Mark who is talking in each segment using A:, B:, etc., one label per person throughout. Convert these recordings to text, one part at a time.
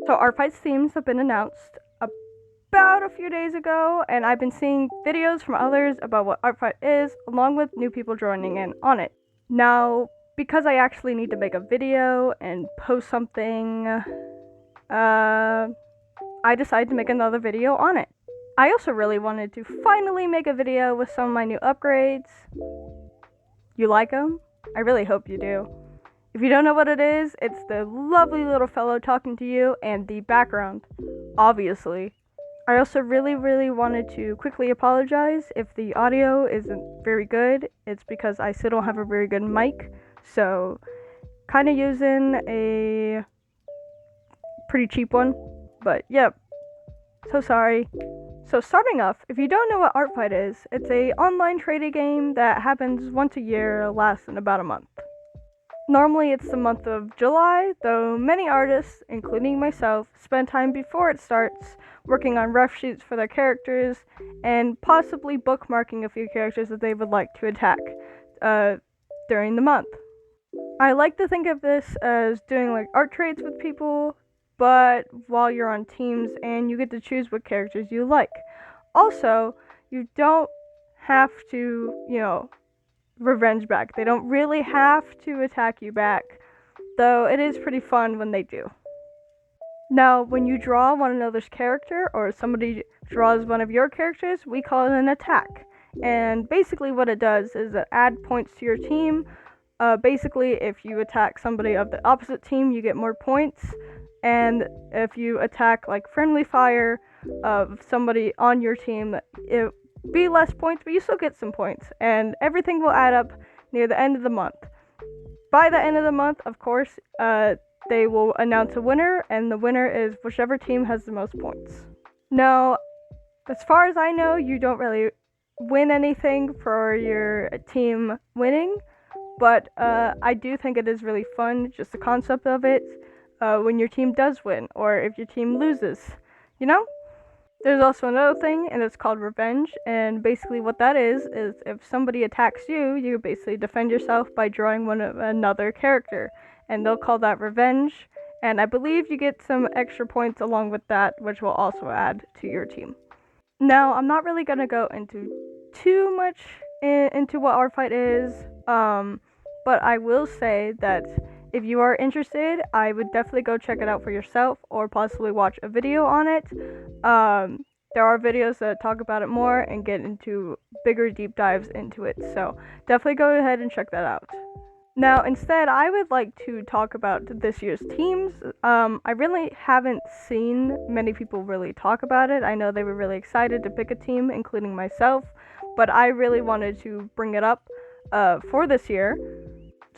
A: So Artfight's themes have been announced about a few days ago, and I've been seeing videos from others about what Artfight is, along with new people joining in on it. Now, because I actually need to make a video and post something, I decided to make another video on it. I also really wanted to finally make a video with some of my new upgrades. You like them? I really hope you do. If you don't know what it is, it's the lovely little fellow talking to you and the background, obviously. I also really wanted to quickly apologize if the audio isn't very good. It's because I still don't have a very good mic, so kind of using a pretty cheap one, but yep, so sorry. So starting off, if you don't know what Artfight is, it's a online trading game that happens once a year, lasts in about a month. Normally it's the month of July, though many artists, including myself, spend time before it starts working on rough sheets for their characters and possibly bookmarking a few characters that they would like to attack during the month. I like to think of this as doing like art trades with people, but while you're on teams and you get to choose what characters you like. Also, you don't have to, revenge back. They don't really have to attack you back, though it is pretty fun when they do. Now, when you draw one another's character or somebody draws one of your characters, we call it an attack. And basically what it does is it adds points to your team. Basically, if you attack somebody of the opposite team, you get more points. And if you attack like friendly fire of somebody on your team, it be less points, but you still get some points, and everything will add up near the end of the month. By the end of the month, of course, they will announce a winner, and the winner is whichever team has the most points. Now, as far as I know, you don't really win anything for your team winning, but I do think it is really fun, just the concept of it, when your team does win, or if your team loses, you know? There's also another thing, and it's called revenge, and basically what that is if somebody attacks you, you basically defend yourself by drawing another character, and they'll call that revenge, and I believe you get some extra points along with that, which will also add to your team. Now, I'm not really going to go into too much into what Artfight is, but I will say that if you are interested, I would definitely go check it out for yourself or possibly watch a video on it. There are videos that talk about it more and get into bigger deep dives into it, so definitely go ahead and check that out. Now, instead, I would like to talk about this year's teams. I really haven't seen many people really talk about it. I know they were really excited to pick a team, including myself, but I really wanted to bring it up for this year.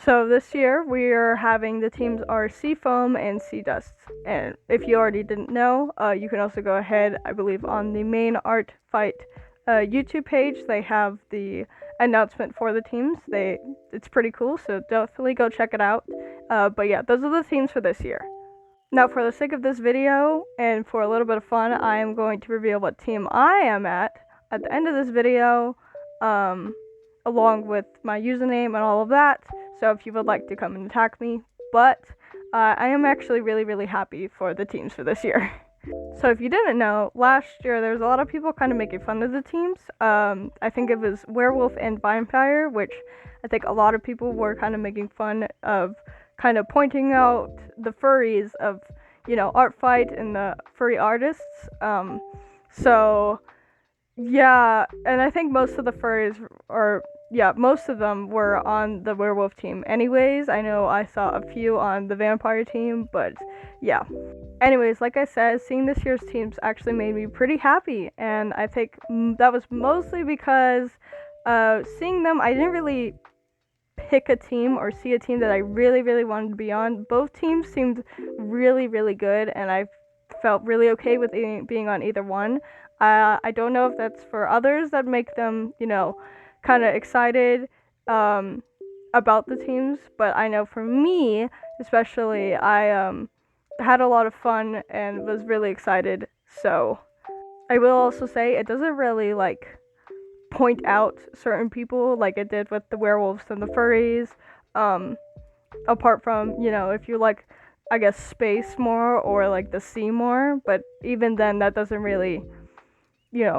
A: So this year we are having the teams are Seafoam and Sea Dust. And if you already didn't know, you can also go ahead, I believe on the main Artfight YouTube page, they have the announcement for the teams. It's pretty cool, so definitely go check it out. But yeah, those are the teams for this year. Now for the sake of this video, and for a little bit of fun, I am going to reveal what team I am at the end of this video, along with my username and all of that. So if you would like to come and attack me, but I am actually really happy for the teams for this year. So if you didn't know, last year there was a lot of people kind of making fun of the teams. I think it was Werewolf and Vampire, which I think a lot of people were kind of making fun of, kind of pointing out the furries of, Artfight and the furry artists. So yeah, and I think most of the furries most of them were on the werewolf team anyways. I know I saw a few on the vampire team, but yeah. Anyways, like I said, seeing this year's teams actually made me pretty happy, and I think that was mostly because seeing them, I didn't really pick a team or see a team that I really wanted to be on. Both teams seemed really good, and I felt really okay with being on either one. I don't know if that's for others that make them, kind of excited about the teams, but I know for me, especially, I had a lot of fun and was really excited. So I will also say it doesn't really point out certain people like it did with the werewolves and the furries. Apart from, if you like I guess, space more or like the sea more, but even then that doesn't really,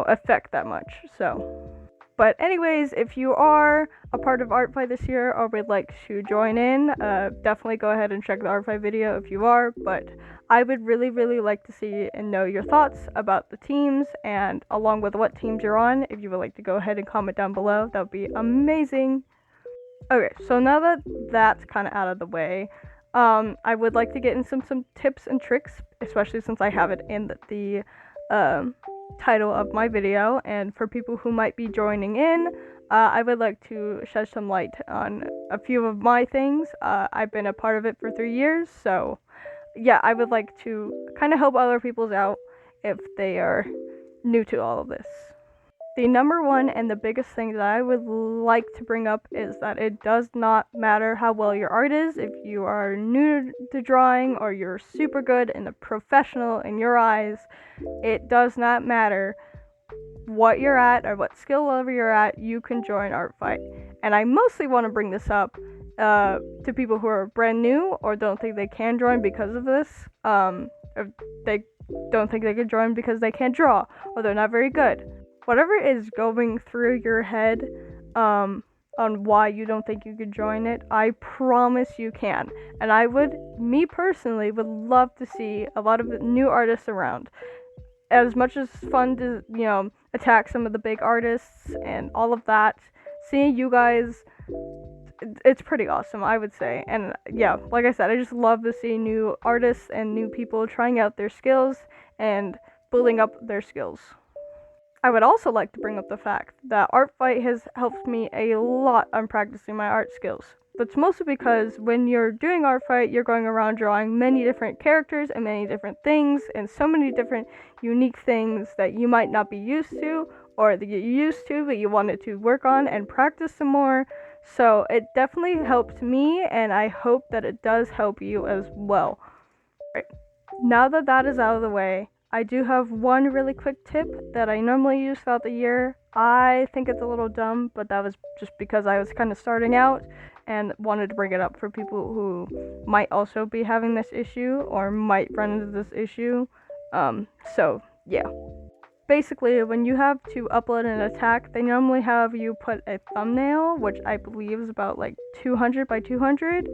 A: affect that much. So, but anyways, if you are a part of Artfight this year or would like to join in, definitely go ahead and check the Artfight video if you are. But I would really, really like to see and know your thoughts about the teams and along with what teams you're on. If you would like to go ahead and comment down below, that would be amazing. Okay, so now that that's kind of out of the way, I would like to get in some tips and tricks, especially since I have it in the title of my video. And for people who might be joining in, I would like to shed some light on a few of my things. I've been a part of it for 3 years, so yeah, I would like to kind of help other people's out if they are new to all of this. The number one and the biggest thing that I would like to bring up is that it does not matter how well your art is. If you are new to drawing or you're super good and a professional in your eyes, it does not matter what you're at or what skill level you're at, you can join Artfight. And I mostly want to bring this up to people who are brand new or don't think they can join because of this. If they don't think they can join because they can't draw or they're not very good. Whatever is going through your head on why you don't think you could join it, I promise you can. And me personally, would love to see a lot of new artists around. As much as fun to, attack some of the big artists and all of that, seeing you guys, it's pretty awesome, I would say. And yeah, like I said, I just love to see new artists and new people trying out their skills and building up their skills. I would also like to bring up the fact that Artfight has helped me a lot on practicing my art skills. That's mostly because when you're doing Artfight, you're going around drawing many different characters and many different things and so many different unique things that you might not be used to or that you're used to but you wanted to work on and practice some more. So it definitely helped me, and I hope that it does help you as well. Right. Now that that is out of the way, I do have one really quick tip that I normally use throughout the year. I think it's a little dumb, but that was just because I was kind of starting out and wanted to bring it up for people who might also be having this issue or might run into this issue. So yeah. Basically, when you have to upload an attack, they normally have you put a thumbnail, which I believe is about like 200 by 200.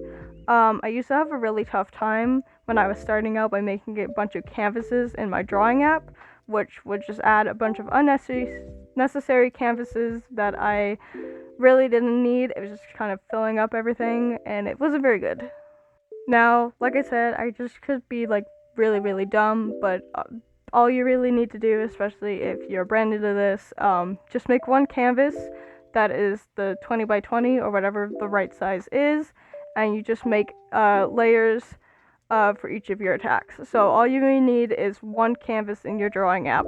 A: I used to have a really tough time when I was starting out by making a bunch of canvases in my drawing app, which would just add a bunch of unnecessary canvases that I really didn't need. It was just kind of filling up everything, and it wasn't very good. Now, like I said, I just could be like really, really dumb, but all you really need to do, especially if you're brand new to this, just make one canvas that is the 20 by 20 or whatever the right size is, and you just make layers for each of your attacks. So all you really need is one canvas in your drawing app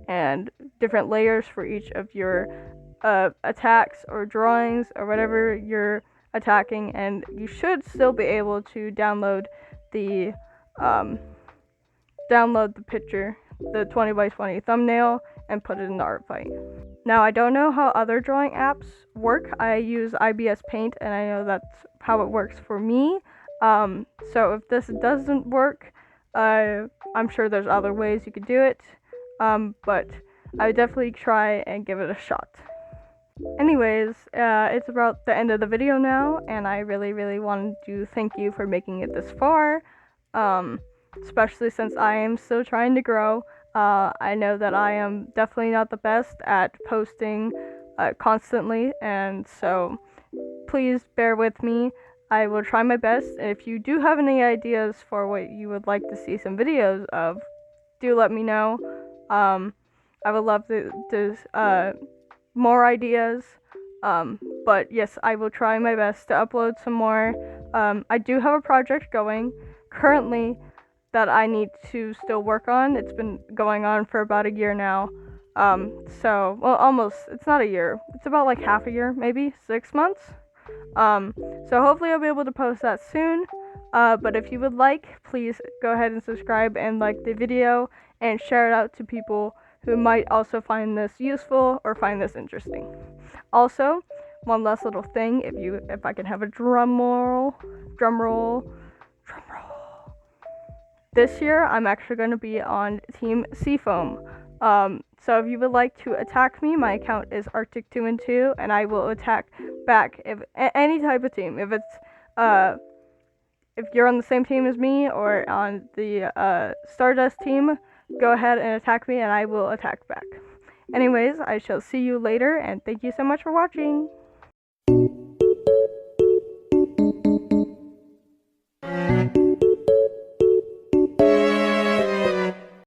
A: and different layers for each of your attacks or drawings or whatever you're attacking, and you should still be able to download the picture, the 20 by 20 thumbnail, and put it in the Artfight. Now, I don't know how other drawing apps work. I use IBS Paint, and I know that's how it works for me. So if this doesn't work, I'm sure there's other ways you could do it, but I would definitely try and give it a shot. Anyways, it's about the end of the video now, and I really, really wanted to thank you for making it this far, especially since I am still trying to grow. I know that I am definitely not the best at posting constantly, and so please bear with me. I will try my best, and if you do have any ideas for what you would like to see some videos of, do let me know. I would love to more ideas, but yes, I will try my best to upload some more. I do have a project going currently that I need to still work on. It's been going on for about a year now. Well, almost, it's not a year. It's about like half a year, maybe 6 months. So hopefully I'll be able to post that soon. But if you would like, please go ahead and subscribe and like the video and share it out to people who might also find this useful or find this interesting. Also, one last little thing, if I can have a drum roll. this year I'm actually going to be on Team Seafoam. So if you would like to attack me, my account is Arctic212, and I will attack back if any type of team. If it's if you're on the same team as me or on the Stardust team, go ahead and attack me, and I will attack back. Anyways, I shall see you later, and thank you so much for watching.